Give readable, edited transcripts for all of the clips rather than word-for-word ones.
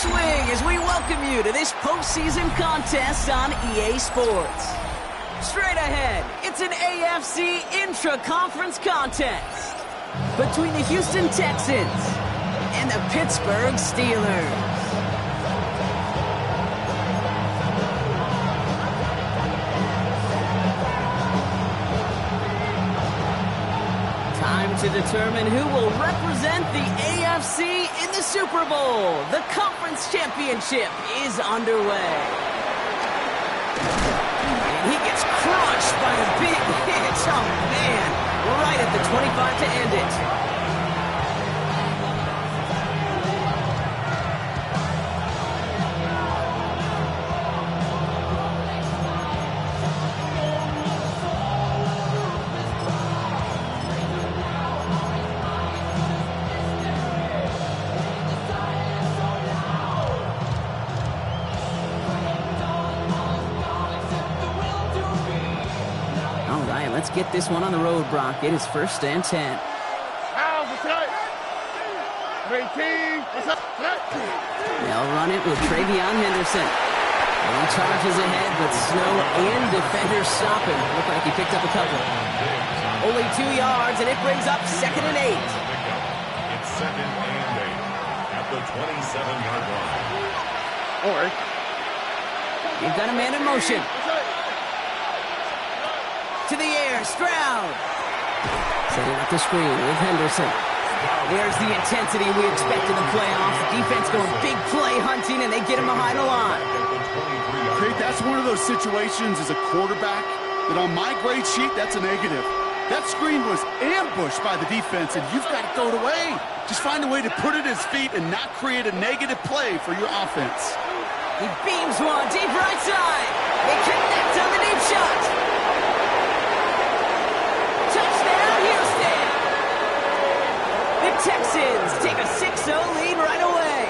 swing as we welcome you to this postseason contest on EA Sports. Straight ahead, it's an AFC intra-conference contest between the Houston Texans and the Pittsburgh Steelers. Time to determine who will represent the AFC in the Super Bowl. The conference championship is underway. And he gets crushed by a big hit. Oh, man. Right at the 25 to end it. Let's get this one on the road, Brock. It is 1st and 10. They'll run it with Travion Henderson. And he charges ahead, but Snow and defenders stop him. Looked like he picked up a couple. Only 2 yards, and it brings up 2nd and 8. It's 2nd and 8 at the 27-yard line. Or you've got a man in motion. To the air, Stroud. Setting up the screen with Henderson. There's the intensity we expect in the playoffs. Defense going big play hunting, and they get him behind the line. Craig, that's one of those situations as a quarterback that on my grade sheet, that's a negative. That screen was ambushed by the defense, and you've got to throw it away. Just find a way to put it at his feet and not create a negative play for your offense. He beams one deep right side. They connect on the deep shot. Texans take a 6-0 lead right away.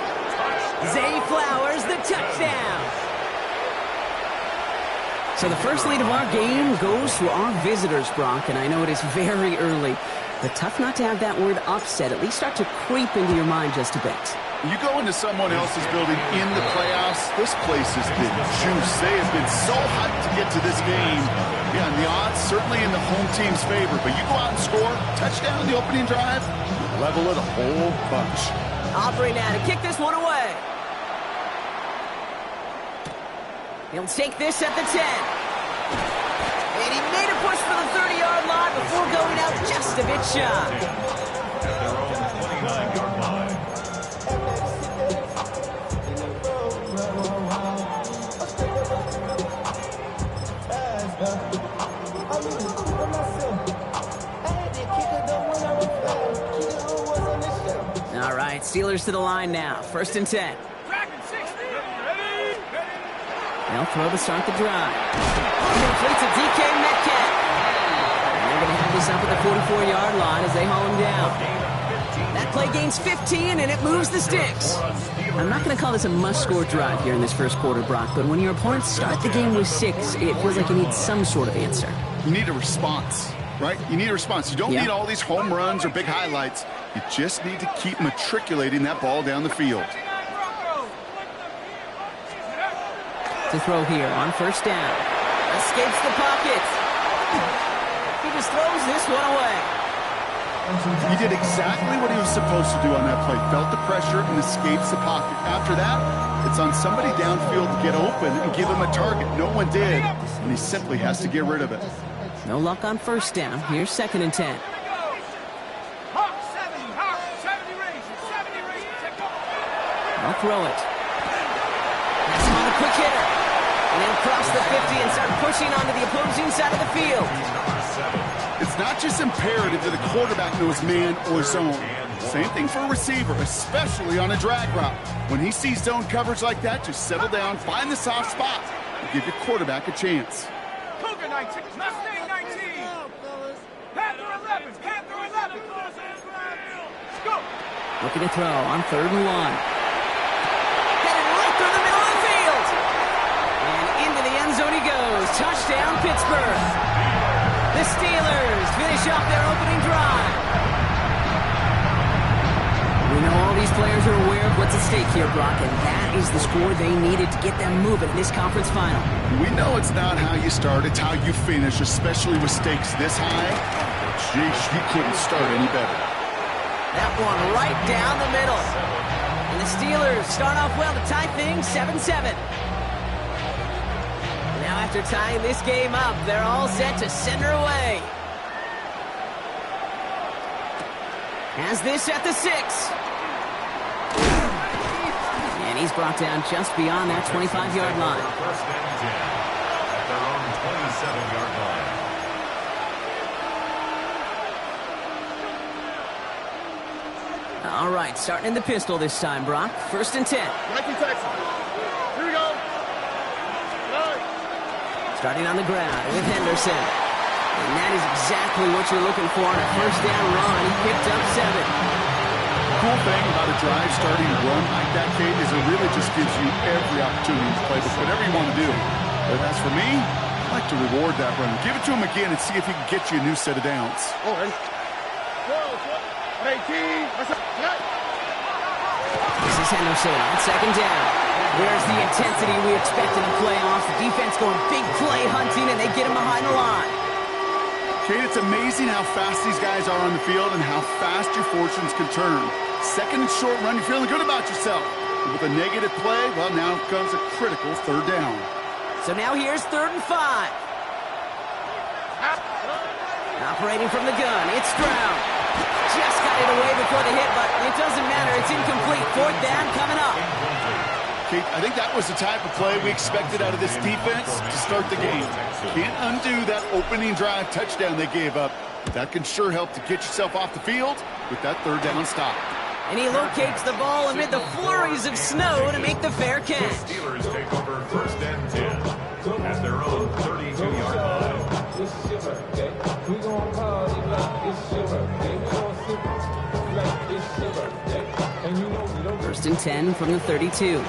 Zay Flowers, the touchdown. So the first lead of our game goes to our visitors, Brock, and I know it is very early, but tough not to have that word upset at least start to creep into your mind just a bit. You go into someone else's building in the playoffs, this place has been juiced. They have been so hyped to get to this game. Yeah, and the odds certainly in the home team's favor, but you go out and score, touchdown in the opening drive, level it a whole bunch. Aubrey now to kick this one away. He'll take this at the 10. And he made a push for the 30-yard line before going out just a bit shy. At their own 29-yard line. All right, Steelers to the line now. 1st and 10. They'll throw to start the drive. Complete to DK Metcalf. And they're going to have this up at the 44-yard line as they haul him down. That play gains 15, and it moves the sticks. I'm not going to call this a must-score drive here in this first quarter, Brock, but when your opponents start the game with 6, it feels like you need some sort of answer. You need a response, right? You need a response. You don't need all these home runs or big highlights. You just need to keep matriculating that ball down the field. To throw here on 1st down. Escapes the pocket. He just throws this one away. He did exactly what he was supposed to do on that play. Felt the pressure and escapes the pocket. After that, it's on somebody downfield to get open and give him a target. No one did, and he simply has to get rid of it. No luck on 1st down. Here's 2nd and 10. I'll throw it. That's him on a quick hitter. And they'll cross the 50 and start pushing onto the opposing side of the field. It's not just imperative that a quarterback knows man or zone. Same thing for a receiver, especially on a drag route. When he sees zone coverage like that, just settle down, find the soft spot, and give your quarterback a chance. Cougar 19, Mustang 19. Panther 11, Panther 11. Go. Looking to throw on 3rd and 1. Headed right through the middle of the field. And into the end zone he goes. Touchdown, Pittsburgh. The Steelers finish off their opening drive. We know all these players are aware of what's at stake here, Brock, and that is the score they needed to get them moving in this conference final. We know it's not how you start, it's how you finish, especially with stakes this high. Jeez, you couldn't start any better. That one right down the middle. And the Steelers start off well to tie things 7-7. Now after tying this game up, they're all set to send her away. Has this at the 6. And he's brought down just beyond that 25-yard line. First and 10 at their own 27-yard line. All right, starting in the pistol this time, Brock. First and 10. Nike Texas. Here we go. Starting on the ground with Henderson. And that is exactly what you're looking for on a first down run. He picked up 7. The cool thing about a drive starting a run like that, Kate, is it really just gives you every opportunity to play with whatever you want to do. But as for me, I like to reward that run. Give it to him again and see if he can get you a new set of downs. This is Henderson on second down. There's the intensity we expect in the playoffs. The defense going big play hunting, and they get him behind the line. Kate, it's amazing how fast these guys are on the field and how fast your fortunes can turn. Second and short run, you're feeling good about yourself. But with a negative play, well, now comes a critical third down. So now here's 3rd and 5. Operating from the gun, it's Stroud. Just got it away before the hit, but it doesn't matter. It's incomplete. 4th down coming up. Kate, I think that was the type of play we expected out of this defense to start the game. Can't undo that opening drive touchdown they gave up. That can sure help to get yourself off the field with that 3rd down stop. And he locates the ball amid the flurries of snow to make the fair catch. The Steelers take over first and 10 at their own 32-yard line. First and 10 from the 32.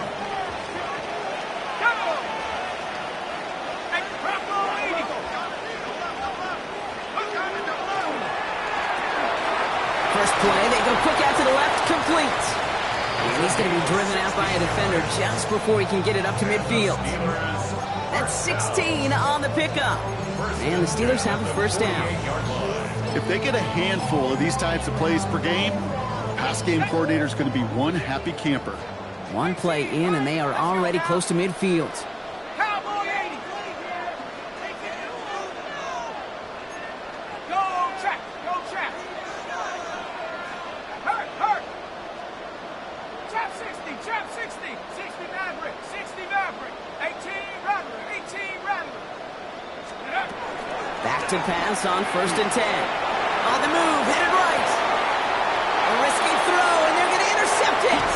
First play, they go quick out to the left, complete. And he's going to be driven out by a defender just before he can get it up to midfield. That's 16 on the pickup. And the Steelers have a first down. If they get a handful of these types of plays per game, pass game coordinator is going to be one happy camper. One play in, and they are already close to midfield. Cowboy 80. Go track. Go track. Hurt. Trap 60. Trap 60. 60 Maverick. 60 Maverick. 18 Rattler. 18 Rattler. Back to pass on first and 10. On the move, headed right. A risky throw, and they're going to intercept it.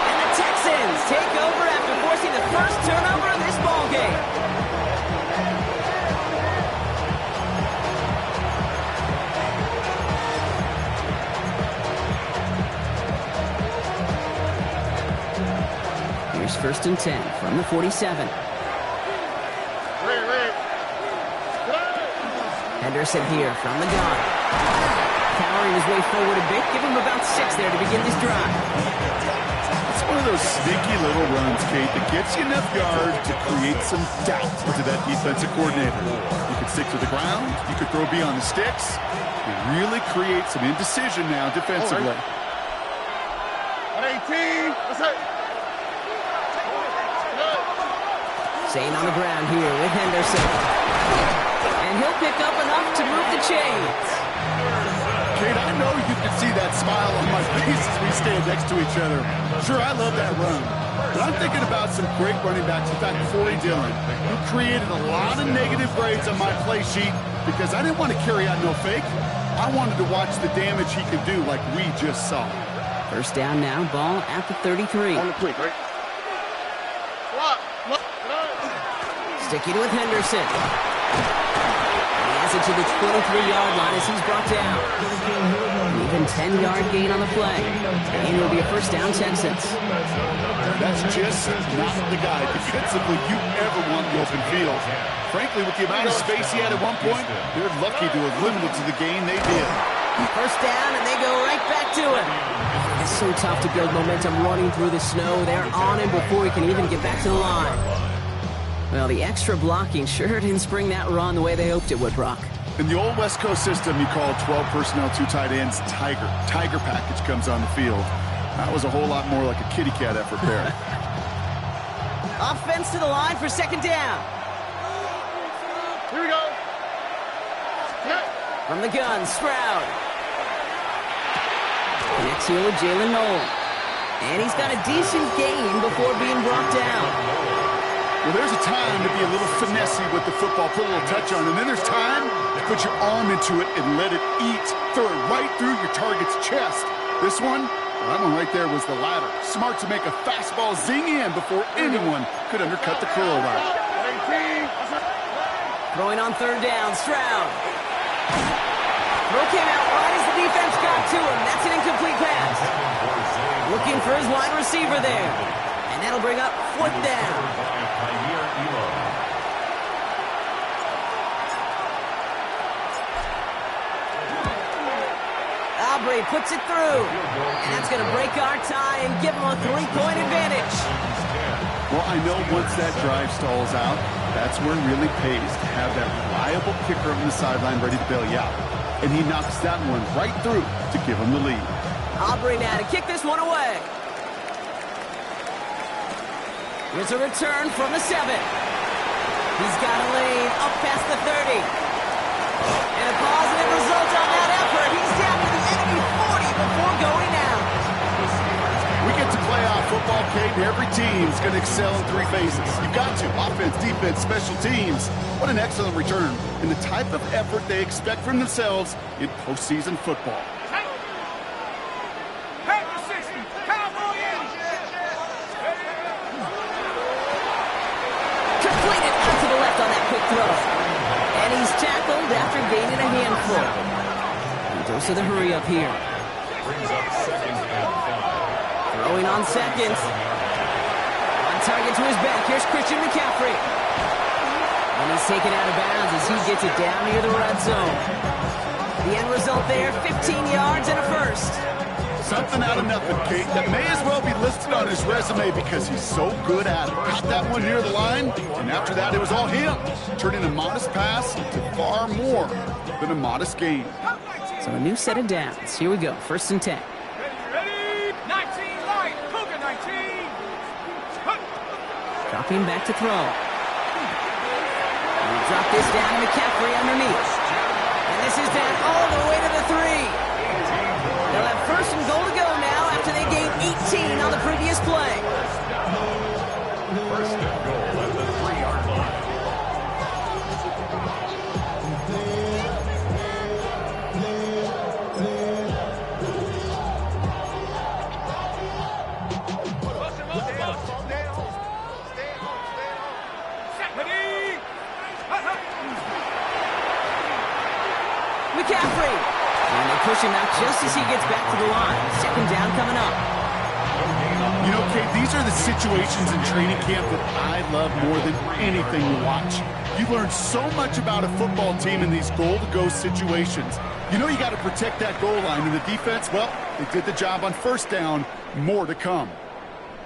And the Texans take over after forcing the first turnover of this ball game. Here's first and 10 from the 47. Henderson here from the gun. Powering his way forward a bit. Give him about 6 there to begin this drive. It's one of those sneaky little runs, Kate, that gets you enough yards to create some doubt into that defensive coordinator. You could stick to the ground. You could throw beyond the sticks. You really create some indecision now defensively. Staying on the ground here with Henderson. And he'll pick up enough to move the chains. Kate, I know you can see that smile on my face as we stand next to each other. Sure, I love that run. But I'm thinking about some great running backs. In fact, Corey Dillon, who created a lot of negative grades on my play sheet because I didn't want to carry out no fake. I wanted to watch the damage he could do like we just saw. First down now, ball at the 33. On the quick, right? Sticking with Henderson. He has it to the 23-yard line as he's brought down. An even 10-yard gain on the play. And it'll be a first down, Texans. That's just not the guy defensively you ever want in the open field. Frankly, with the amount of space he had at one point, they're lucky to have limited to the game they did. First down, and they go right back to him. It's so tough to build momentum running through the snow. They're on him before he can even get back to the line. Well, the extra blocking sure didn't spring that run the way they hoped it would, Brock. In the old West Coast system, you call 12 personnel, 2 tight ends, Tiger. Tiger package comes on the field. That was a whole lot more like a kitty cat effort there. Offense to the line for second down. Here we go. From the gun, Stroud. Connects here with Jalen Nolan. And he's got a decent gain before being brought down. Well, there's a time to be a little finessey with the football, put a little touch on, and then there's time to put your arm into it and let it eat. Throw it right through your target's chest. This one, well, that one right there was the latter. Smart to make a fastball zing in before anyone could undercut the curl route. Throwing on third down, Stroud. Throw came out right as the defense got to him. That's an incomplete pass. Looking for his wide receiver there. And that'll bring up fourth down. Aubrey puts it through. And that's going to break our tie and give him a 3-point advantage. Well, I know once that drive stalls out, that's where it really pays to have that reliable kicker on the sideline ready to bail you out. And he knocks that one right through to give him the lead. Aubrey now to kick this one away. Here's a return from the 7. He's got a lane up past the 30. And a positive result on that effort. He's down to the enemy 40 before going out. We get to play off football, Kate, and every team's going to excel in 3 phases. You've got to. Offense, defense, special teams. What an excellent return. And the type of effort they expect from themselves in postseason football. Completed out to the left on that quick throw. And he's tackled after gaining a handful. He goes to the hurry up here. Brings up second and 5. Throwing on seconds. On target to his back. Here's Christian McCaffrey. And he's taken out of bounds as he gets it down near the red zone. The end result there, 15 yards and a first. Something out of nothing, Kate, that may as well be listed on his resume because he's so good at it. Got that one near the line, and after that it was all him, turning a modest pass into far more than a modest gain. So a new set of downs. Here we go, 1st and 10. Ready? 19 light. Cougar 19. Dropping back to throw. And drop this down to McCaffrey underneath. And this is down all the way to the 3. They'll have 1st and goal to go now after they gained 18 on the previous play. First and goal at the 3-yard line. McCaffrey. And they push him out just as he gets back to the line. 2nd down coming up. You know, Kate, these are the situations in training camp that I love more than anything to watch. You learn so much about a football team in these goal-to-go situations. You know you got to protect that goal line, and the defense, well, they did the job on 1st down. More to come.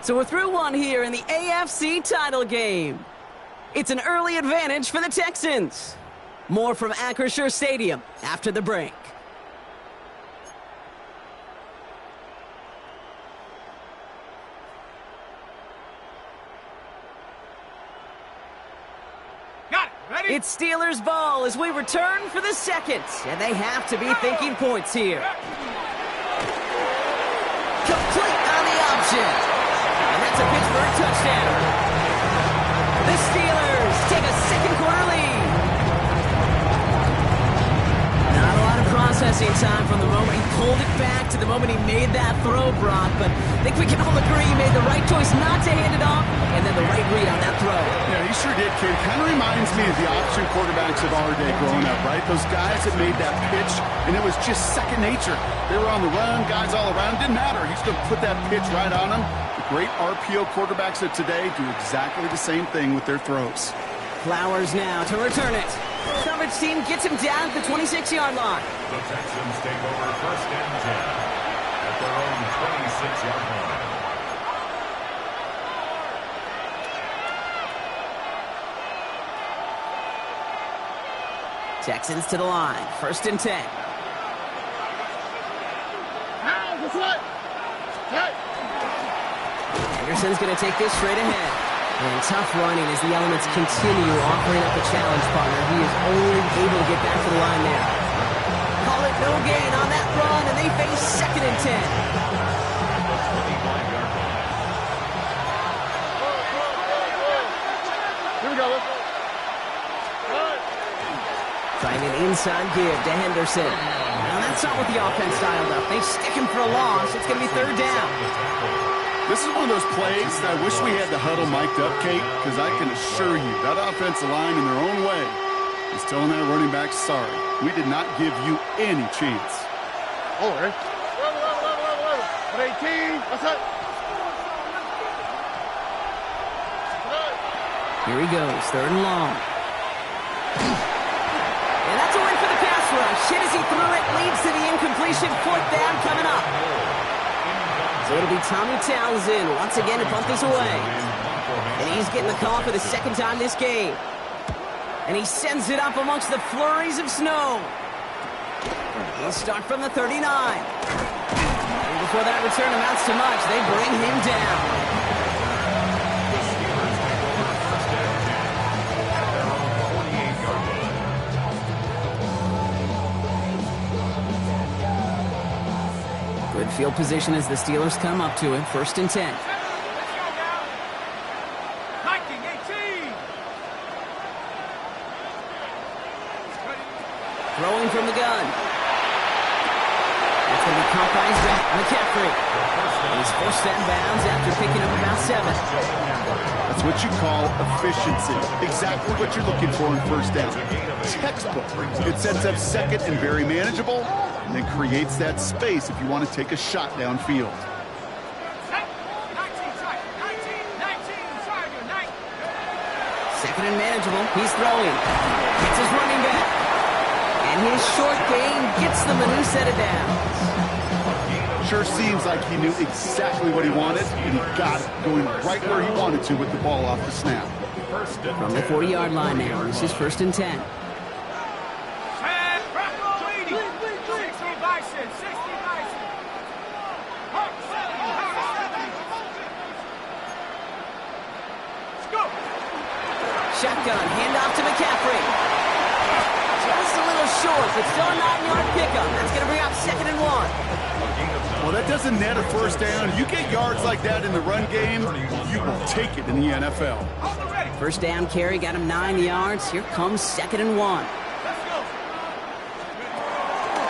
So we're through one here in the AFC title game. It's an early advantage for the Texans. More from Acrisure Stadium after the break. Got it. Ready? It's Steelers ball as we return for the 2nd, and they have to be thinking points here. Complete on the option, and that's a Pittsburgh touchdown. The Steelers take a 2nd quarter lead. Not a lot of processing time from the moment he pulled it back to the moment he made that throw, Brock, but I think we can all agree he made the right choice not to hand it off, and then the right read on that throw. Yeah, he sure did, kid. Kind of reminds me of the option quarterbacks of our day growing up, right? Those guys that made that pitch, and it was just second nature. They were on the run, guys all around. Didn't matter. He's going to put that pitch right on them. The great RPO quarterbacks of today do exactly the same thing with their throws. Flowers now to return it. Coverage team gets him down at the 26-yard line. The Texans take over 1st and 10 at their own 26-yard line. Texans to the line. 1st and 10. Anderson's going to take this straight ahead. And tough running as the elements continue offering up a challenge partner. He is only able to get back to the line there. Call it no gain on that run, and they face 2nd and 10. Here we go. Trying an inside give to Henderson. Now that's not what the offense dialed up. They stick him for a loss. It's going to be 3rd down. This is one of those plays that I wish we had the huddle mic'd up, Kate, because I can assure you that offensive line in their own way is telling that running back, sorry, we did not give you any chance. Oh, right. 18. What's up? Here he goes, 3rd and long. And that's a win for the pass rush. Hit as he threw it, leads to the incompletion. 4th down coming up. So it'll be Tommy Townsend once again to punt this away. And he's getting the call for the 2nd time this game. And he sends it up amongst the flurries of snow. He'll start from the 39. And before that return amounts to much, they bring him down. Good field position as the Steelers come up to it. 1st and 10. Let's go now. 19-18. Throwing from the gun. That's going to be caught by his back, McCaffrey. And he's forced that bounds after picking up about 7. That's what you call efficiency. Exactly what you're looking for in 1st down. Textbook. It sets up 2nd and very manageable, and then creates that space if you want to take a shot downfield. 19 Tiger, 19. 2nd and manageable. He's throwing. Gets his running back. And his short gain gets them a new set of downs. Sure seems like he knew exactly what he wanted, and he got it, going right where he wanted to with the ball off the snap. From the 40-yard line now, this is 1st and 10. Bracco leading. 60 Bison, 60 Bison. Hawk 70, Hawk 70. Let's go. Shotgun, handoff to McCaffrey. Just a little short, but still a 9-yard pickup. That's going to bring up 2nd and 1. Well, that doesn't net a 1st down. You get yards like that in the run game, you will take it in the NFL. 1st down carry got him 9 yards. Here comes 2nd and 1. Let's go.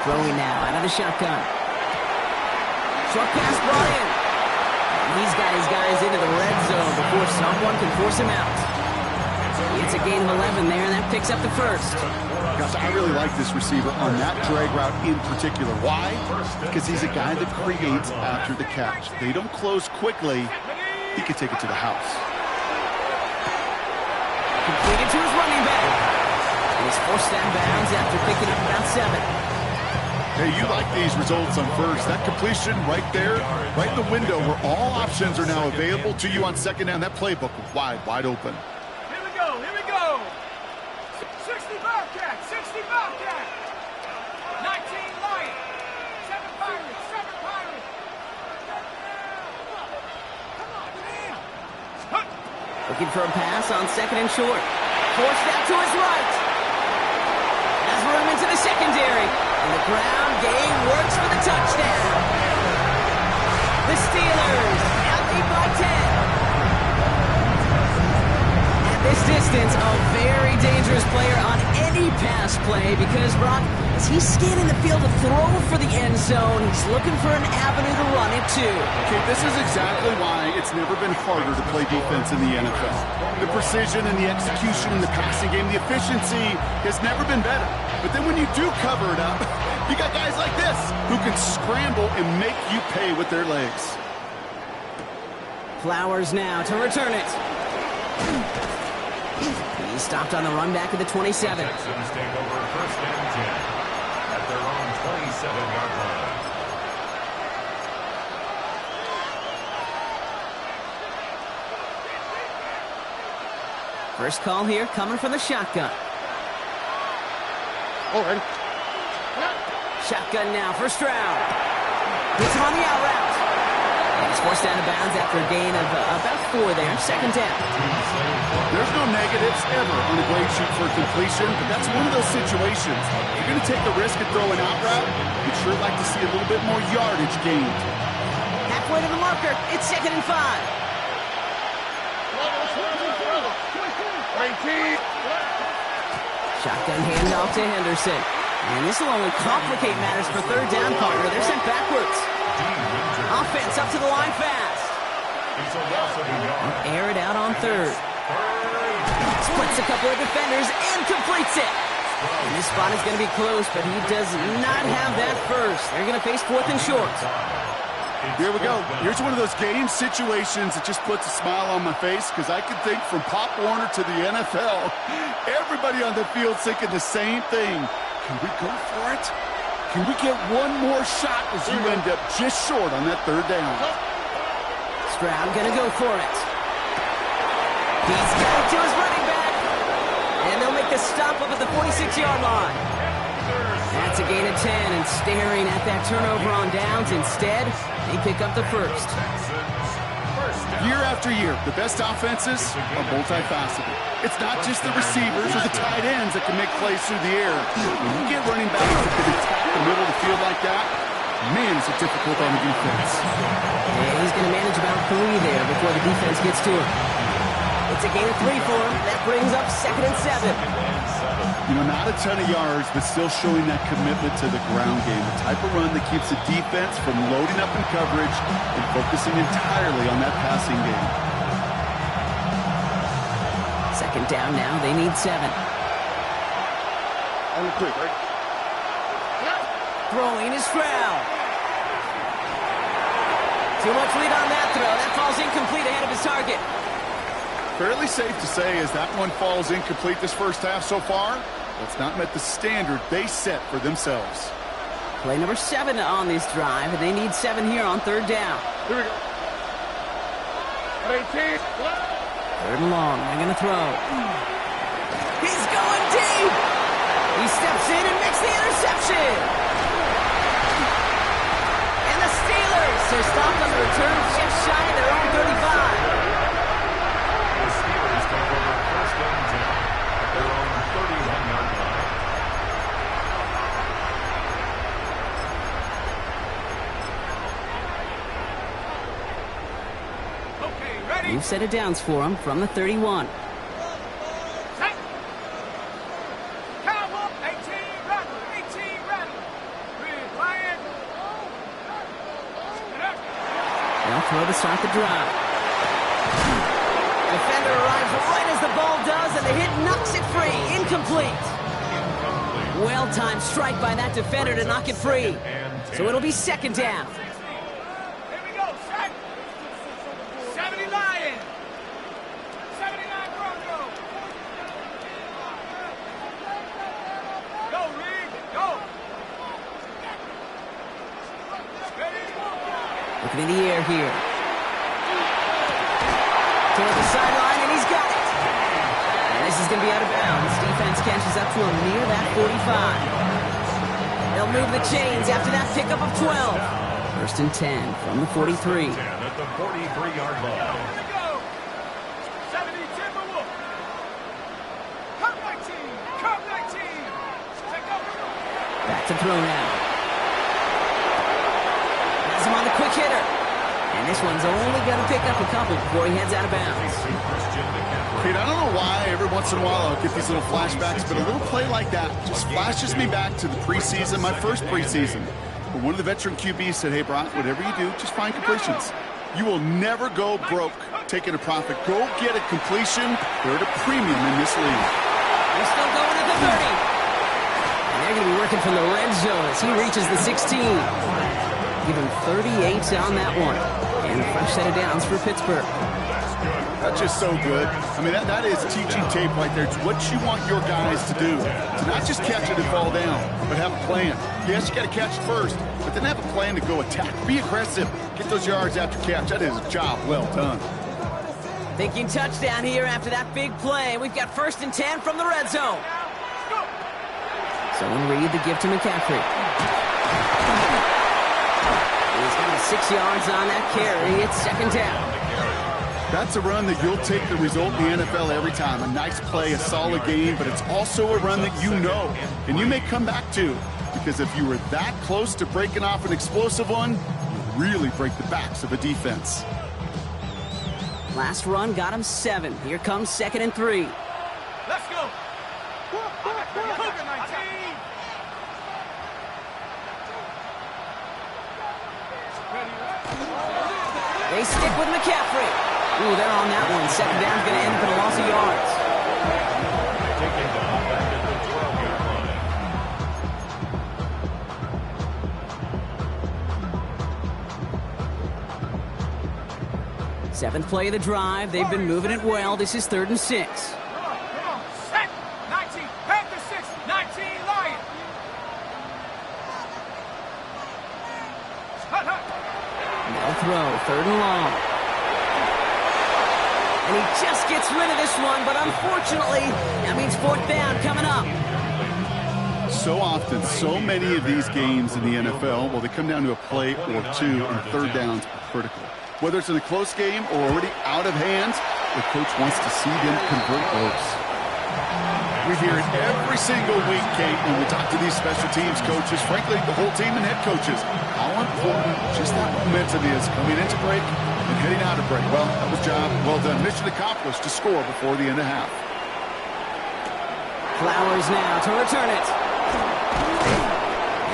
Throwing now out of the shotgun. Short pass brought in. And he's got his guys into the red zone before someone can force him out. It's a gain of 11 there, and that picks up the 1st. Gosh, I really like this receiver on that drag route in particular. Why? Because he's a guy that creates after the catch. They don't close quickly. He can take it to the house. Completed to his running back. And he's forced that bounds after picking up about 7. Hey, you like these results on 1st. That completion right there, right in the window where all options are now available to you on 2nd down. That playbook was wide open. Here we go. 60 Bobcat, 60 Bobcat. 19 Lion. 7 Pirates, 7 Pirates. Come on, man. Looking for a pass on 2nd and short. Forced out to his right. Has room into the secondary. And the ground game works for the touchdown. The Steelers now lead by 10. At this distance, a very dangerous player on any pass play because, Brock, as he's scanning the field to throw for the end zone, he's looking for an avenue to run it too. Okay, this is exactly why it's never been harder to play defense in the NFL. The precision and the execution in the passing game, the efficiency has never been better. But then when you do cover it up, you got guys like this who can scramble and make you pay with their legs. Flowers now to return it. He's stopped on the run back at the 27. Texans take over first and 10 at their own 27-yard line. First call here coming from the shotgun. Already. Shotgun now for Stroud. Hits him on the out route. And he's forced out of bounds after a gain of about 4 there. Second down. There's no negatives ever on a grade sheet for completion, but that's one of those situations. If you're going to take a risk and throw an out route, you'd sure like to see a little bit more yardage gained. Halfway to the marker. It's 2nd and 5. 19. Shotgun handoff to Henderson. And this will only complicate matters for third down, partner. They're sent backwards. Offense up to the line fast. Air it out on third. Splits a couple of defenders and completes it. And this spot is going to be close, but he does not have that first. They're going to face 4th and short. Here we go. Here's one of those game situations that just puts a smile on my face because I can think from Pop Warner to the NFL, everybody on the field thinking the same thing. Can we go for it? Can we get one more shot as you end up just short on that third down? Stroud going to go for it. He's got it to his running back. And they'll make the stop up at the 46-yard line. That's a gain of 10, and staring at that turnover on downs instead, they pick up the first. Year after year, the best offenses are multifaceted. It's not just the receivers or the tight ends that can make plays through the air. When you get running backs that can attack the middle of the field like that, man, is it difficult on the defense. Yeah, he's going to manage about 3 there before the defense gets to him. It's a gain of 3 for him. That brings up 2nd and 7. You know, not a ton of yards, but still showing that commitment to the ground game. The type of run that keeps the defense from loading up in coverage and focusing entirely on that passing game. 2nd down now. They need 7. On the quick, right? Throwing is Stroud. Too much lead on that throw. That falls incomplete ahead of his target. Fairly safe to say as that one falls incomplete this first half so far, it's not met the standard they set for themselves. Play number 7 on this drive, and they need 7 here on 3rd down. Here we go. 18. 3rd and long. They're going to throw. He's going deep. He steps in and makes the interception. And the Steelers are stopped on the return just shy of their own 35. The Steelers take over first and 10 at their own 31-yard line. Okay, ready? New set of downs for him from the 31. Set. Cowboy, 18 Rattler, 18 Rattler. With Ryan. They'll throw to start the drive. Defender arrives right as the ball does, and the hit knocks it free. Incomplete. Well-timed strike by that defender to knock it free. So it'll be 2nd down. 60. Here we go, set. 70 Lions. 79 Broncos. Go, Reed, go. Ready? Looking in the air here. Toward the sideline, and he's got it. And this is going to be out of bounds. Defense catches up to him near that 45. They'll move the chains after that pickup of 12. 1st and 10 from the 43. 10 at the 43-yard line. Here we go. 70 Timberwolf. Come 19. Come 19. Take over. Back to throw now. Has him on the quick hitter. And this one's only going to pick up a couple before he heads out of bounds. Pete, I don't know why every once in a while I'll get these little flashbacks, but a little play like that just flashes me back to the preseason, my first preseason. When one of the veteran QBs said, hey, Brock, whatever you do, just find completions. You will never go broke taking a profit. Go get a completion. They're at a premium in this league. They're still going at the 30. And they're going to be working from the red zone as he reaches the 16. Give him 38 on that one. And a fresh set of downs for Pittsburgh. That's just so good. I mean, that is teaching tape right there. It's what you want your guys to do. To not just catch it and fall down, but have a plan. Yes, you got to catch it first, but then have a plan to go attack. Be aggressive. Get those yards after catch. That is a job well done. Thinking touchdown here after that big play. We've got 1st and 10 from the red zone. So Reed, the give to McCaffrey. He's got 6 yards on that carry. It's 2nd down. That's a run that you'll take the result in the NFL every time. A nice play, a solid game, but it's also a run that you know, and you may come back to, because if you were that close to breaking off an explosive one, you really break the backs of a defense. Last run got him 7. Here comes 2nd and 3. Let's go. They stick with McCaffrey. Ooh, they're on that one. 2nd down's going to end up in a loss of yards. Taking down back at the 12-yard line. 7th play of the drive. They've been moving it well. This is 3rd and 6. Come on. Set. 19. Panther 6. 19. Lion. No throw. 3rd and long. And he just gets rid of this one, but unfortunately, that means 4th down coming up. So often, so many of these games in the NFL, well, they come down to a play or two, and 3rd downs are critical. Whether it's in a close game or already out of hands, the coach wants to see them convert those. We hear it every single week, Kate, when we talk to these special teams coaches, frankly, the whole team and head coaches, how important just that momentum is coming into break and heading out of break. Well, that was job well done. Mission accomplished to score before the end of half. Flowers now to return it.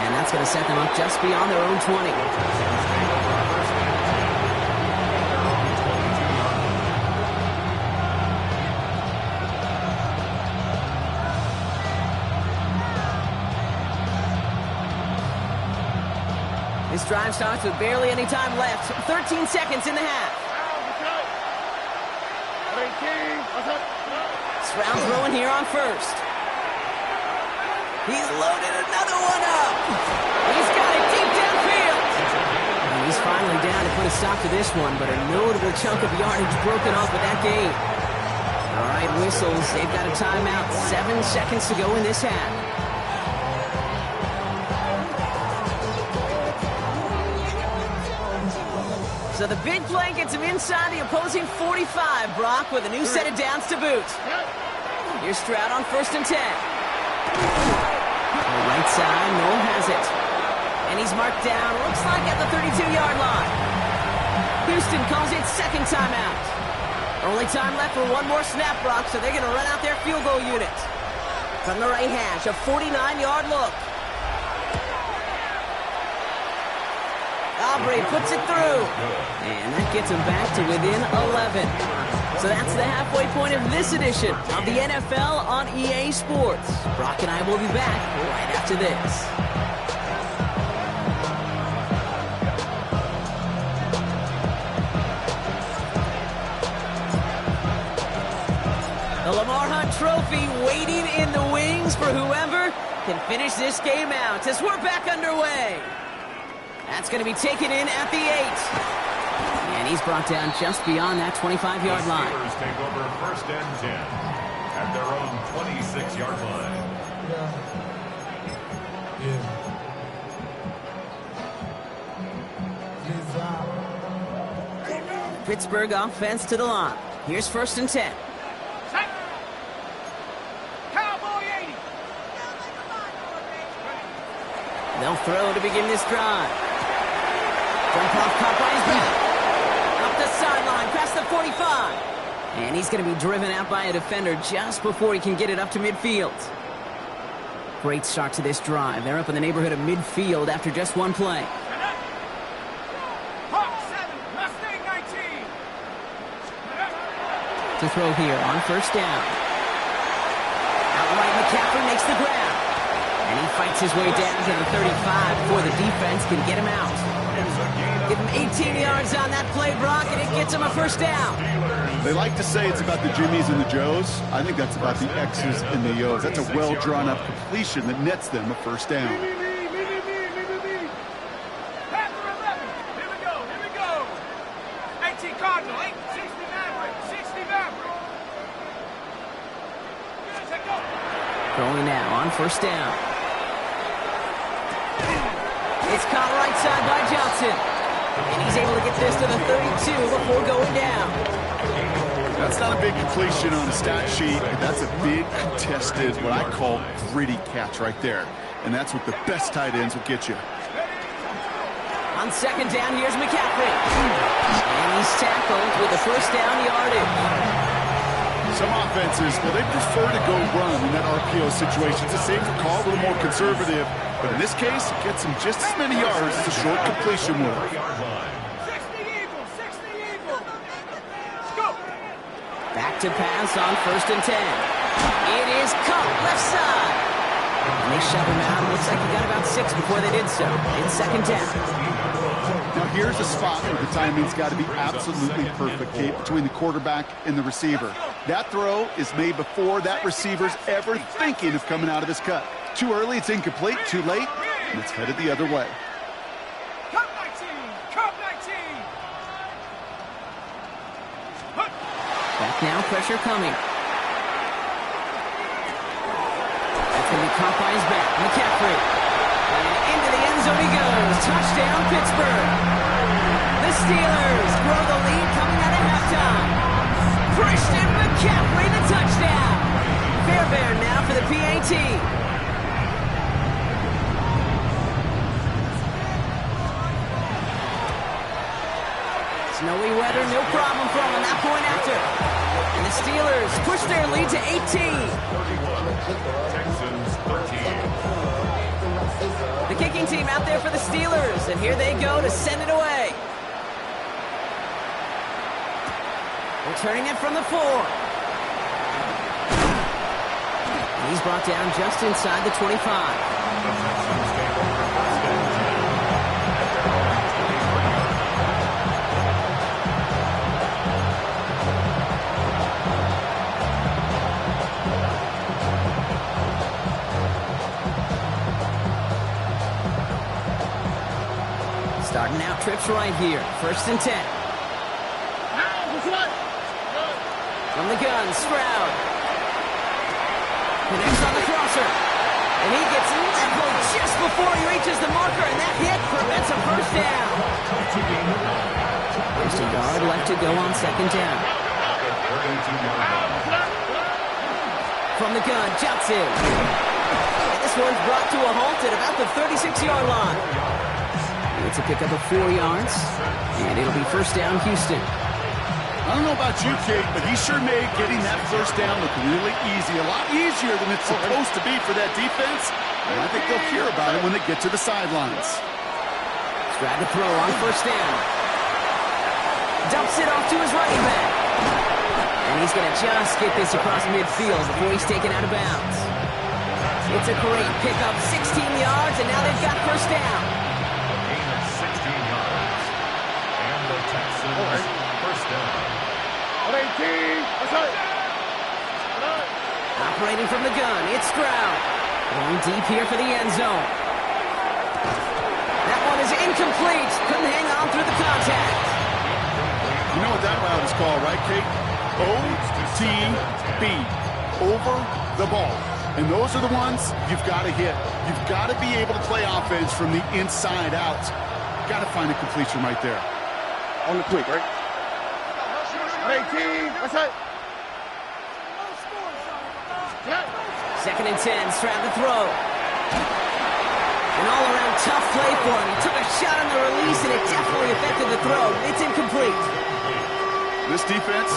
And that's going to set them up just beyond their own 20. This drive starts with barely any time left. 13 seconds in the half. Stroud throwing here on 1st. He's loaded another one up. He's got it deep downfield. And he's finally down to put a stop to this one, but a notable chunk of yardage broken off with that gain. All right, whistles. They've got a timeout. 7 seconds to go in this half. So the big play gets him inside the opposing 45, Brock, with a new set of downs to boot. Here's Stroud on 1st and 10. On the right side, Noel has it. And he's marked down, looks like at the 32-yard line. Houston calls it 2nd timeout. Only time left for one more snap, Brock, so they're going to run out their field goal unit. From the right hash, a 49-yard look. Aubrey puts it through. And that gets him back to within 11. So that's the halfway point of this edition of the NFL on EA Sports. Brock and I will be back right after this. The Lamar Hunt Trophy waiting in the wings for whoever can finish this game out as we're back underway. That's going to be taken in at the 8. And he's brought down just beyond that 25-yard line. The Steelers take over 1st and 10 at their own 26-yard line. Pittsburgh offense to the line. Here's 1st and 10. Cowboy 80. They'll throw to begin this drive. Jump off, caught by his back. Up the sideline, past the 45. And he's going to be driven out by a defender just before he can get it up to midfield. Great start to this drive. They're up in the neighborhood of midfield after just one play. Hawk 7, Mustang 19. To throw here on 1st down. Outright McCaffrey makes the grab. And he fights his way down to the 35 before the defense can get him out. Give him 18 yards on that play, Brock, and it gets him a first down. They like to say it's about the Jimmies and the Joes. I think that's about the X's and the O's. That's a well-drawn-up completion that nets them a first down. Panther 11. Here we go. 18 Cardinal. 60 Maverick. 60 Maverick. Check go. Throwing now on first down. It's caught right side by Johnson. And he's able to get this to the 32 before going down. That's not a big completion on a stat sheet. That's a big contested, what I call gritty catch right there. And that's what the best tight ends will get you. On second down, here's McCaffrey. And he's tackled with the first down yardage. Some offenses, well, they prefer to go run in that RPO situation. It's a safer call, a little more conservative. But in this case, it gets him just as many yards as a short completion would. 60 Eagles. 60 Eagles. Let's go. Back to pass on first and 10. It is caught left side. And they shove him out. Looks like he got about 6 before they did so. It's second down. Now here's a spot where the timing's got to be absolutely perfect, Kate, between the quarterback and the receiver. That throw is made before that receiver's ever thinking of coming out of his cut. Too early, it's incomplete. Too late, and it's headed the other way. Cup 19. Cup 19. Back now, pressure coming. That's going to be caught by his back. McCaffrey. And into the end zone he goes. Touchdown, Pittsburgh. The Steelers grow the lead coming out of halftime. Christian McCaffrey, the touchdown. Fairbairn now for the PAT. Snowy weather, no problem for him on that point after. And the Steelers push their lead to 18. Texans 13. The kicking team out there for the Steelers, and here they go to send it away. Returning it from the 4. And he's brought down just inside the 25. The Texans take over first and 10. Starting out trips right here. First and 10. From the gun, Stroud. Connects on the crosser. And he gets leveled just before he reaches the marker, and that hit prevents a first down. There's a yard left to go on second down. From the gun, Johnson. And this one's brought to a halt at about the 36-yard line. It's a pickup of 4 yards, and it'll be first down, Houston. I don't know about you, Kate, but he sure made getting that first down look really easy. A lot easier than it's supposed to be for that defense. And I think they'll hear about it when they get to the sidelines. Grab the throw on first down. Dumps it off to his running back. And he's going to just get this across midfield before he's taken out of bounds. It's a great pickup, 16 yards, and now they've got first down. A gain of 16 yards. And the Texans first down. 18. Operating from the gun, it's Stroud. Going deep here for the end zone. That one is incomplete. Couldn't hang on through the contact. You know what that route is called, right, Kate? OTB. Over the ball. And those are the ones you've got to hit. You've got to be able to play offense from the inside out. Got to find a completion right there. On the quick, right? 18. That's it. Second and 10, Stroud the throw. An all-around tough play for him. He took a shot on the release, and it definitely affected the throw. It's incomplete. This defense,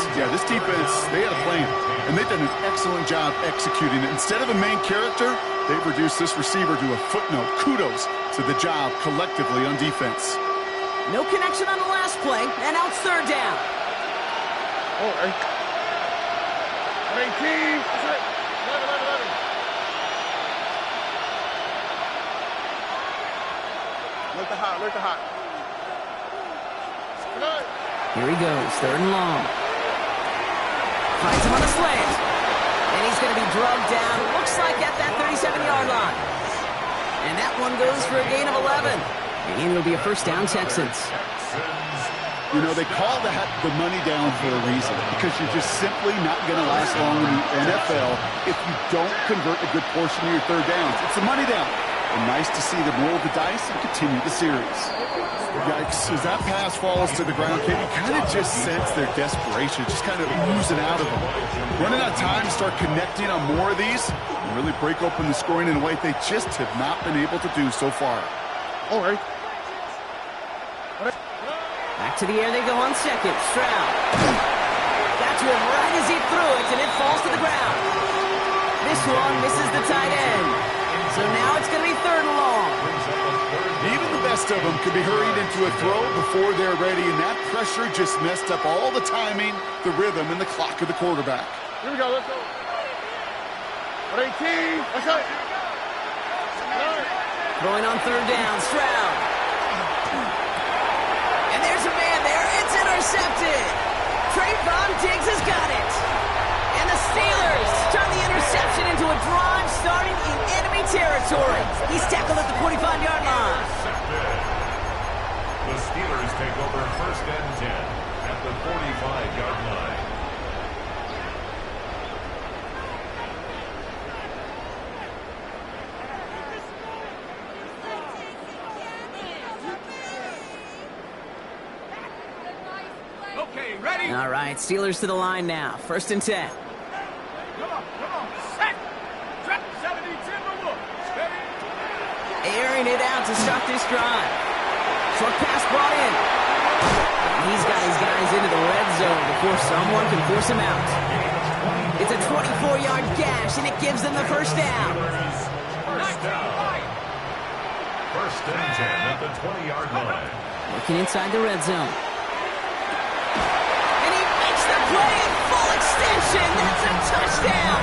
they had a plan. And they've done an excellent job executing it. Instead of a main character, they've reduced this receiver to a footnote. Kudos to the job collectively on defense. No connection on the last play, and now it's third down. All right. 18. That's it. 11. Look the hot, look the hot. Here he goes, 3rd and long. Finds him on a slant. And he's going to be drugged down, looks like at that 37-yard line. And that one goes for a gain of 11. And it'll be a first down, Texans. You know, they call that the money down for a reason, because you're just simply not going to last long in the NFL if you don't convert a good portion of your 3rd downs. It's a money down. And nice to see them roll the dice and continue the series. Yikes, as that pass falls to the ground, you kind of just sense their desperation, just kind of oozing out of them. Running out of time to start connecting on more of these and really break open the scoring in a way they just have not been able to do so far. All right. Back to the air they go on 2nd. Stroud. Got to him right as he threw it, and it falls to the ground. This one misses the tight end. So now it's going to be 3rd and long. Even the best of them could be hurried into a throw before they're ready, and that pressure just messed up all the timing, the rhythm, and the clock of the quarterback. Here we go, let's go. 18, let's go. Throwing on 3rd down, Stroud. And there's a man there. It's intercepted. Trayvon Diggs has got it. And the Steelers turn the interception into a drive starting in enemy territory. He's tackled at the 45-yard line. The Steelers take over 1st and 10 at the 45-yard line. Okay, ready? All right, Steelers to the line now. 1st and 10. Come on. Set. Trap 70, Timberwolf. Steady. Airing it out to start this drive. Short pass brought in. He's got his guys into the red zone before someone can force him out. It's a 24-yard gash, and it gives them the 1st down. First down. 1st and 10 at the 20-yard line. Working inside the red zone. And he makes the play in full extension. That's a touchdown.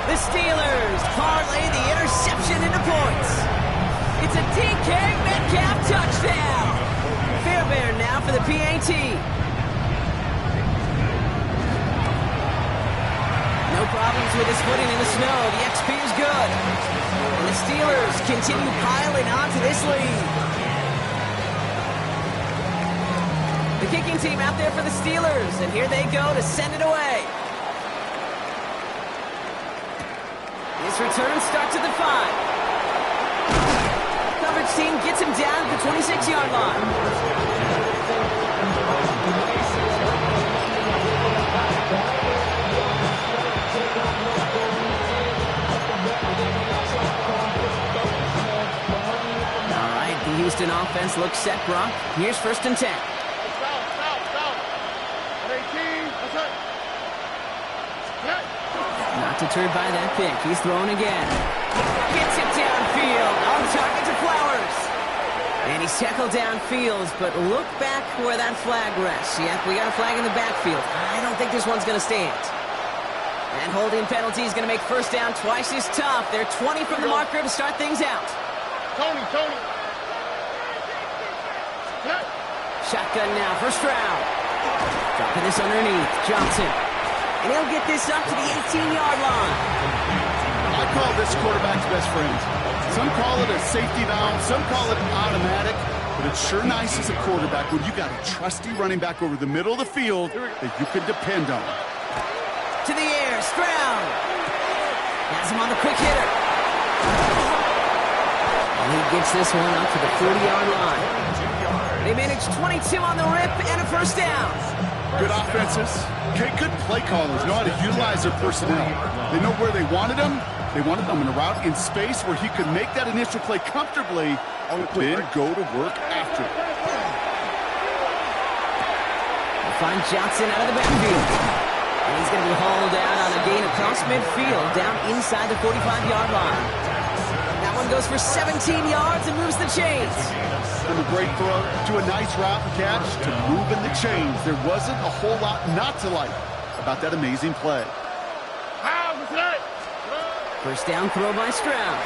The Steelers parlay the interception into points. It's a DK Metcalf touchdown. Fairbairn now for the PAT. No problems with his footing in the snow. The XP is good. And the Steelers continue piling onto this lead. The kicking team out there for the Steelers, and here they go to send it away. This return starts at the 5. Coverage team gets him down at the 26-yard line. All right, the Houston offense looks set, Brock. Here's 1st and 10. Not deterred by that pick. He's throwing again. Gets it downfield. On target to Flowers. And he's tackled downfield, but look back where that flag rests. Yep, we got a flag in the backfield. I don't think this one's going to stand. And holding penalty is going to make 1st down twice as tough. They're 20 from the marker to start things out. Tony. Shotgun now for Stroud. Dropping this underneath. Johnson. And he'll get this up to the 18-yard line. I call this quarterback's best friend. Some call it a safety valve, some call it automatic, but it's sure nice as a quarterback when you got a trusty running back over the middle of the field that you can depend on. To the air, Stroud. Has him on the quick hitter. And he gets this one up to the 40-yard line. They manage 22 on the rip and a 1st down. Good offenses. Okay, good play callers know how to utilize their personnel. They know where they wanted them. They wanted them in a route in space where he could make that initial play comfortably, then go to work after it. They'll find Johnson out of the backfield. And he's going to be hauled out on a gain across midfield, down inside the 45-yard line. That one goes for 17 yards and moves the chains. From a great throw to a nice route and catch to moving the chains. There wasn't a whole lot not to like about that amazing play. 1st down throw by Stroud.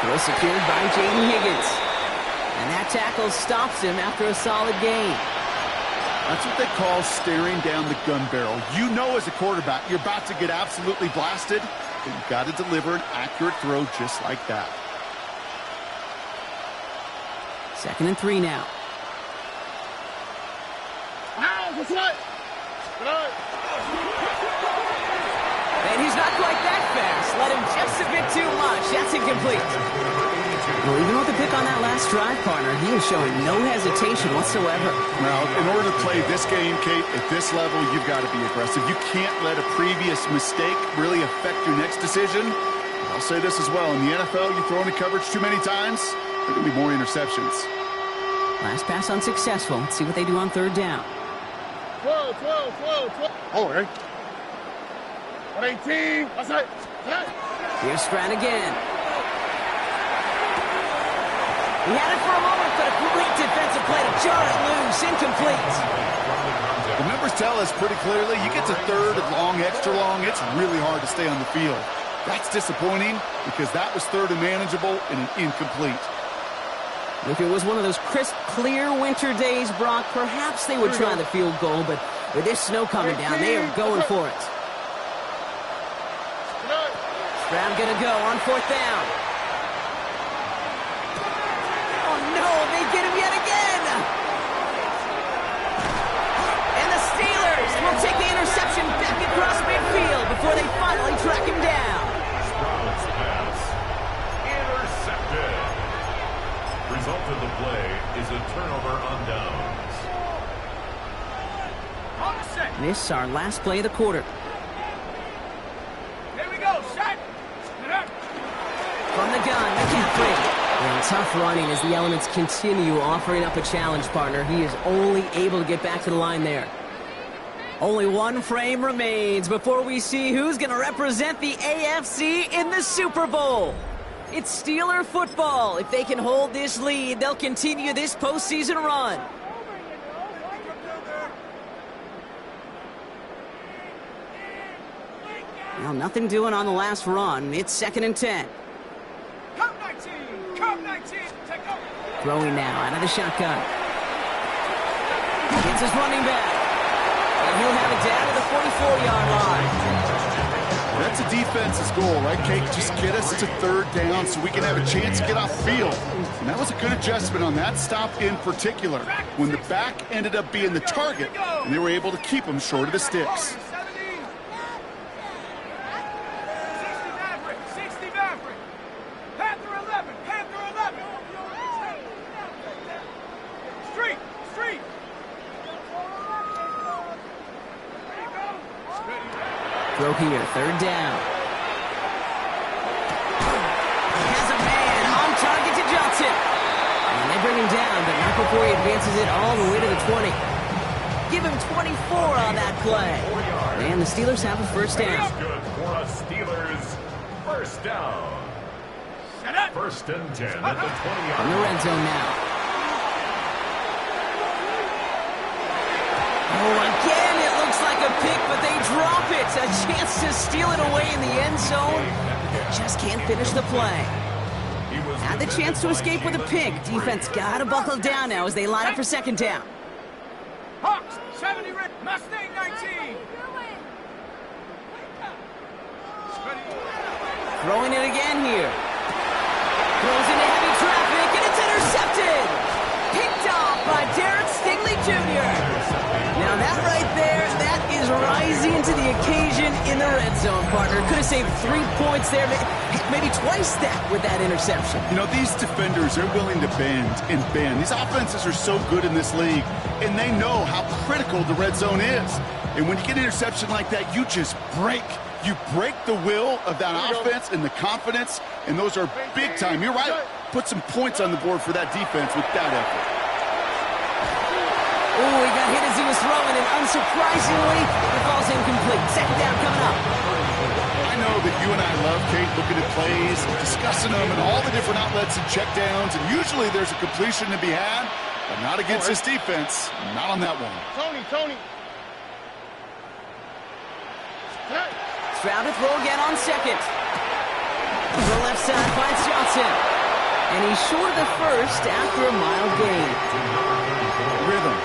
Throw secured by Jaden Higgins. And that tackle stops him after a solid gain. That's what they call staring down the gun barrel. You know as a quarterback you're about to get absolutely blasted, but you've got to deliver an accurate throw just like that. 2nd and 3 now. And he's not quite that fast. Let him just a bit too much. That's incomplete. Well, even with the pick on that last drive, partner, he is showing no hesitation whatsoever. Now, in order to play this game, Kate, at this level, you've got to be aggressive. You can't let a previous mistake really affect your next decision. I'll say this as well. In the NFL, you throw into coverage too many times, there can be more interceptions. Last pass unsuccessful. Let's see what they do on 3rd down. 12. Oh, right. 18. That's it. Here's Stroud again. He had it for a moment, but a great defensive play to jar it loose. Incomplete. The numbers tell us pretty clearly, you get to 3rd and long, extra long, it's really hard to stay on the field. That's disappointing because that was 3rd and manageable and an incomplete. If it was one of those crisp, clear winter days, Brock, perhaps they would try the field goal, but with this snow coming down, they are going for it. Stroud gonna go on 4th down. Oh no, they get him yet again! And the Steelers will take the interception back across midfield before they finally track him down. Stroud's pass intercepted. Result of the play is a turnover on downs. This our last play of the quarter. Here we go, set. From the gun, McCaffrey. And tough running as the elements continue offering up a challenge, partner. He is only able to get back to the line there. Only one frame remains before we see who's going to represent the AFC in the Super Bowl. It's Steeler football. If they can hold this lead, they'll continue this postseason run. Well, nothing doing on the last run. It's 2nd and 10. Come 19, take over. Throwing now out of the shotgun. Gets his running back. And he'll have it down to the 44-yard line. That's a defense's goal, right, Kate? Just get us to 3rd down so we can have a chance to get off field. And that was a good adjustment on that stop in particular, when the back ended up being the target, and they were able to keep him short of the sticks. 60 Maverick. Panther 11. Street. Throw here, 3rd down. Has a man on target to Johnson. And they bring him down, but not before he advances it all the way to the 20. Give him 24 on that play. And the Steelers have a 1st down. That's good for a Steelers 1st down. 1st and 10 at the 20-yard In the red zone now. Oh, again, it looks like a pick, but they drop it. A chance to steal it away in the end zone. Just can't finish the play. Had the chance to escape with a pick. Defense got to buckle down now as they line up for 2nd down. Hawks, 70 red, Mustang 19. Throwing it again here. Throws into heavy traffic, and it's intercepted. Picked off by Derek Stingley Jr. Now that right there, that is rising to the occasion in the red zone, partner. Could have saved 3 points there, maybe twice that with that interception. You know, these defenders are willing to bend and bend. These offenses are so good in this league, and they know how critical the red zone is. And when you get an interception like that, you just break. You break the will of that offense and the confidence, and those are big time. You're right. Put some points on the board for that defense with that effort. Oh, he got hit as he was throwing, and unsurprisingly, it falls incomplete. 2nd down coming up. I know that you and I love, Kate, looking at plays, discussing them, and all the different outlets and checkdowns, and usually there's a completion to be had, but not against this defense. Not on that one. Tony. Stroud to throw again on 2nd. To the left side finds Johnson. And he's short of the first after a mild gain. Rhythm.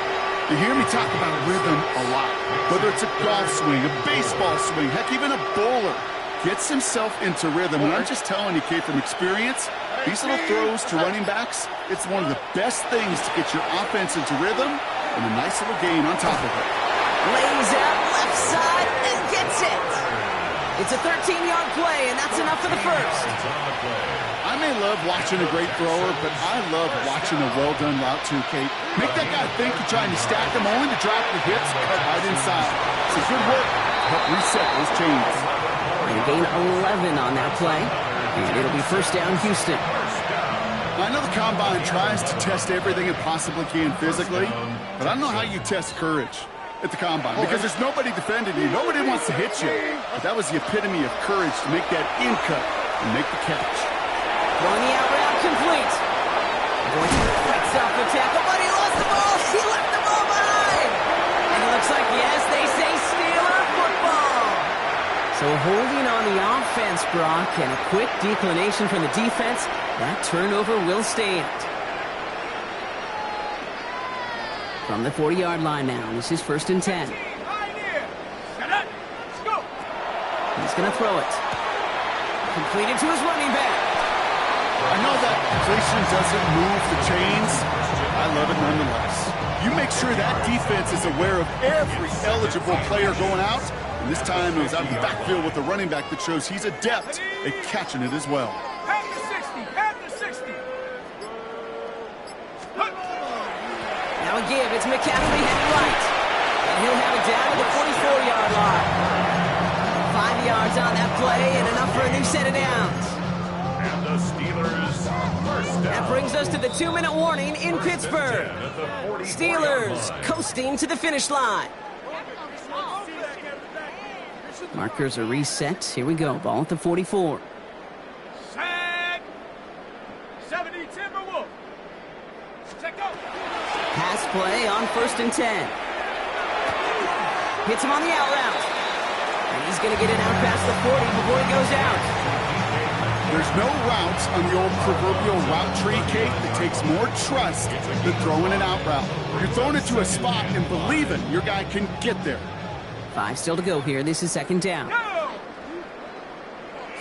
You hear me talk about rhythm a lot. Whether it's a golf swing, a baseball swing, heck, even a bowler gets himself into rhythm. And I'm just telling you, Kate, from experience, these little throws to running backs, it's one of the best things to get your offense into rhythm and a nice little gain on top of it. Lays out left side and gets it. It's a 13-yard play, and that's enough for the first. I may love watching a great thrower, but I love watching a well-done route too, Kate. Make that guy think you're trying to stack him, only to drop the hips, cut right inside. It's a good work to help reset those chains. And gain 11 on that play, and it'll be first down Houston. I know the Combine tries to test everything it possibly can physically, but I don't know how you test courage at the Combine, because there's nobody defending you. Nobody wants to hit you. But that was the epitome of courage to make that in cut and make the catch. Throwing the out route complete. Going to the right off the tackle, but he lost the ball. He left the ball behind. And it looks like, yes, they say Steeler football. So holding on the offense, Brock, and a quick declination from the defense, that turnover will stand. From the 40-yard line now, this is first and 10. He's going to throw it. Completed to his running back. I know that completion doesn't move the chains. I love it nonetheless. You make sure that defense is aware of every eligible player going out. And this time it was out of the backfield with the running back that shows he's adept at catching it as well. Half the 60, half the 60. Now a give, it's McCaffrey heading right. And he'll have it down to the 44-yard line. 5 yards on that play and enough for a new set of downs. And the Steelers first down. That brings us to the 2-minute warning in Pittsburgh. Steelers coasting to the finish line. Markers are reset. Here we go. Ball at the 44. Set. 70 Timberwolf. Check go. Pass play on first and 10. Hits him on the out route. And he's going to get it out past the 40 before he goes out. There's no routes on the old proverbial route tree, Kate, that takes more trust than throwing an out route. You're throwing it to a spot and believing your guy can get there. 5 still to go here. This is second down. Go.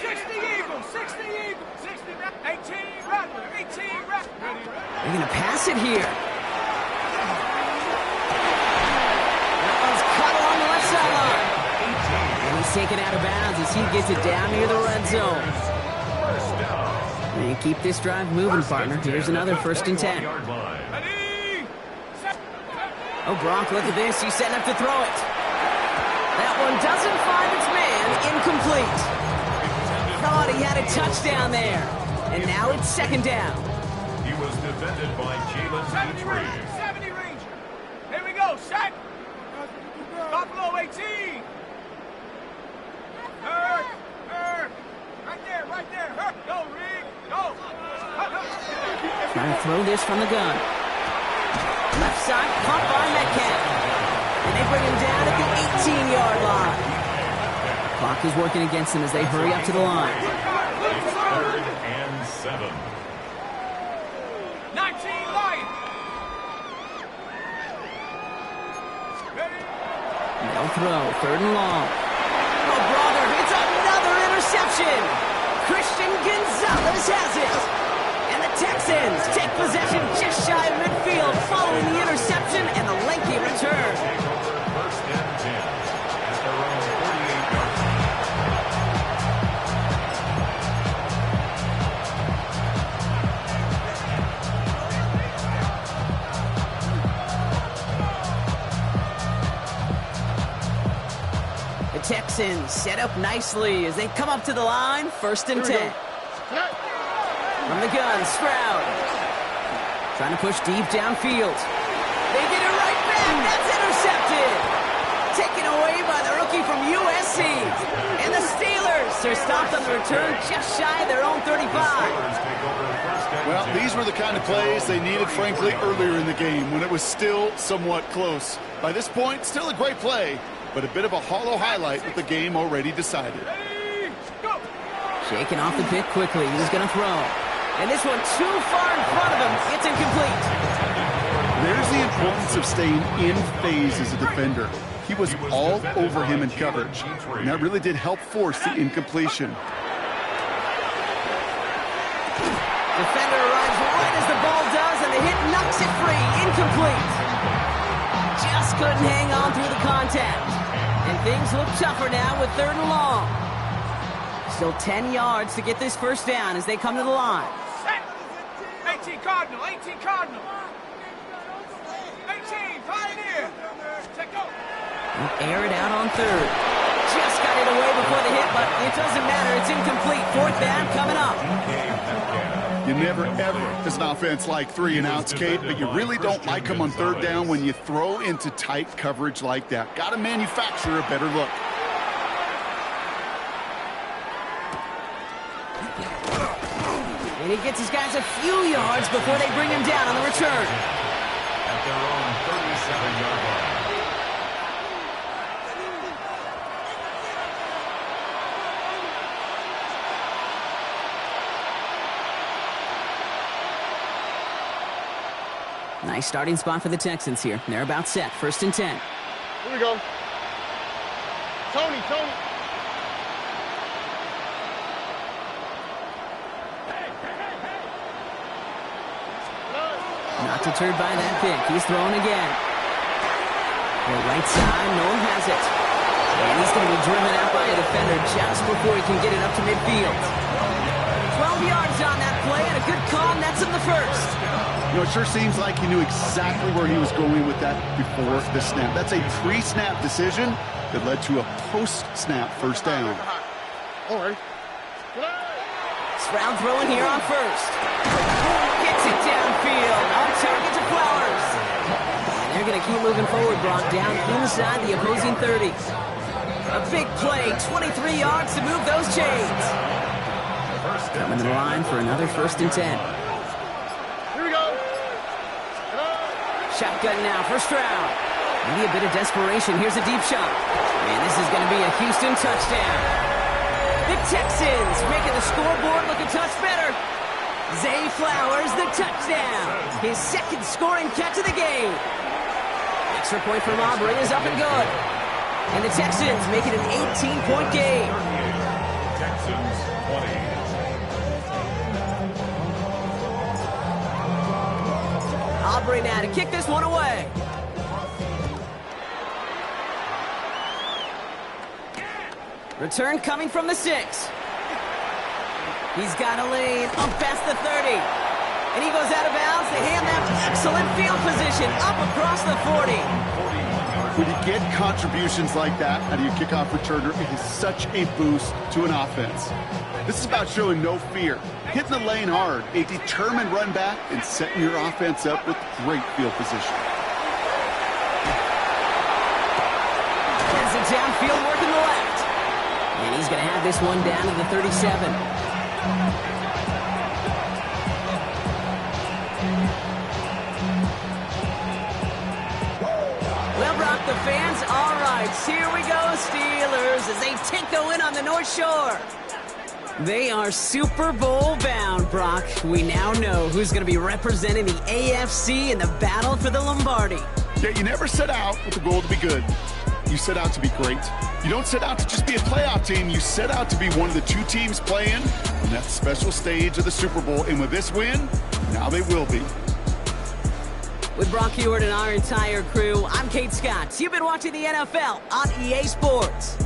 60 Eagles, 60 Eagles, 60, 18 Rattler, 18 Rattler. They're going to pass it here. That one's cut along the left sideline. And he's taken out of bounds as he gets it down near the red zone. And keep this drive moving, partner. Here's another first and 10. Oh, Brock, look at this. He's setting up to throw it. That one doesn't find its man. Incomplete. Thought he had a touchdown there. And now it's second down. He was defended by Jalen 70 Ranger, 70 Ranger. Here we go, Shaq. Buffalo 18. Hurt. Right there. Hurt. Go, Rick. Go. Trying to throw this from the gun. Left side, caught by Metcalf. And they bring him down at the 18-yard line. Clock is working against them as they hurry up to the line. It's 3rd and 7. 19 Lions. No throw, third and long. Oh, brother, it's another interception. Christian Gonzalez has it. And the Texans take possession just shy of midfield following the interception and the lengthy return. First and 10 at their own 48-yard The Texans set up nicely as they come up to the line, first and 10. From the gun, Stroud. Trying to push deep downfield. They get it right back. That's intercepted. Taken away by the rookie from USC. And the Steelers are stopped on the return just shy of their own 35. Well, these were the kind of plays they needed, frankly, earlier in the game when it was still somewhat close. By this point, still a great play, but a bit of a hollow highlight with the game already decided. Ready, go. Shaking off the pick quickly. He's going to throw. And this one too far in front of him. It's incomplete. There's the importance of staying in phase as a defender. He was all over him in coverage, and that really did help force the incompletion. Defender arrives right as the ball does, and the hit knocks it free. Incomplete. Just couldn't hang on through the contact. And things look tougher now with 3rd and long. Still 10 yards to get this first down as they come to the line. 18 Cardinal, 18 Cardinal. 18 Pioneer. Check go. Air it out on 3rd. Just got it away before the hit, but it doesn't matter. It's incomplete. 4th down coming up. You never, ever, as an offense, like 3-and-outs, Kate, but you really don't like them on 3rd down when you throw into tight coverage like that. Got to manufacture a better look. And he gets his guys a few yards before they bring him down on the return. At their own 37-yard line. Nice starting spot for the Texans here. They're about set. 1st and 10. Here we go. Tony. Not deterred by that pick. He's throwing again. The right side, Nolan has it. And he's going to be driven out by a defender just before he can get it up to midfield. 12 yards on that play, and a good call nets him the first. You know, it sure seems like he knew exactly where he was going with that before the snap. That's a pre-snap decision that led to a post-snap first down. All right. Stroud throwing here on 1st. Gets it downfield. On target to Flowers. And they're going to keep moving forward, Brock, down inside the opposing 30. A big play, 23 yards to move those chains. Coming to the line for another 1st and 10. Here we go. Shotgun now for Stroud. Maybe a bit of desperation. Here's a deep shot. And this is going to be a Houston touchdown. The Texans making the scoreboard look a touch better. Zay Flowers, the touchdown. His 2nd scoring catch of the game. Extra point from Aubrey is up and good. And the Texans make it an 18-point game. Texans 20. Aubrey now to kick this one away. Return coming from the 6. He's got a lane up past the 30. And he goes out of bounds. They hand that excellent field position up across the 40. When you get contributions like that out of your kickoff returner, it is such a boost to an offense. This is about showing no fear, hitting the lane hard, a determined run back, and setting your offense up with great field position. Gets it downfield, working the left. And he's going to have this one down to the 37. Well, Brock, the fans, all right, here we go, Steelers, as they take the win on the North Shore. They are Super Bowl bound, Brock. We now know who's going to be representing the AFC in the battle for the Lombardi. Yeah, you never set out with the goal to be good. You set out to be great. You don't set out to just be a playoff team. You set out to be one of the 2 teams playing on that special stage of the Super Bowl. And with this win, now they will be. With Brock Huard and our entire crew, I'm Kate Scott. You've been watching the NFL on EA Sports.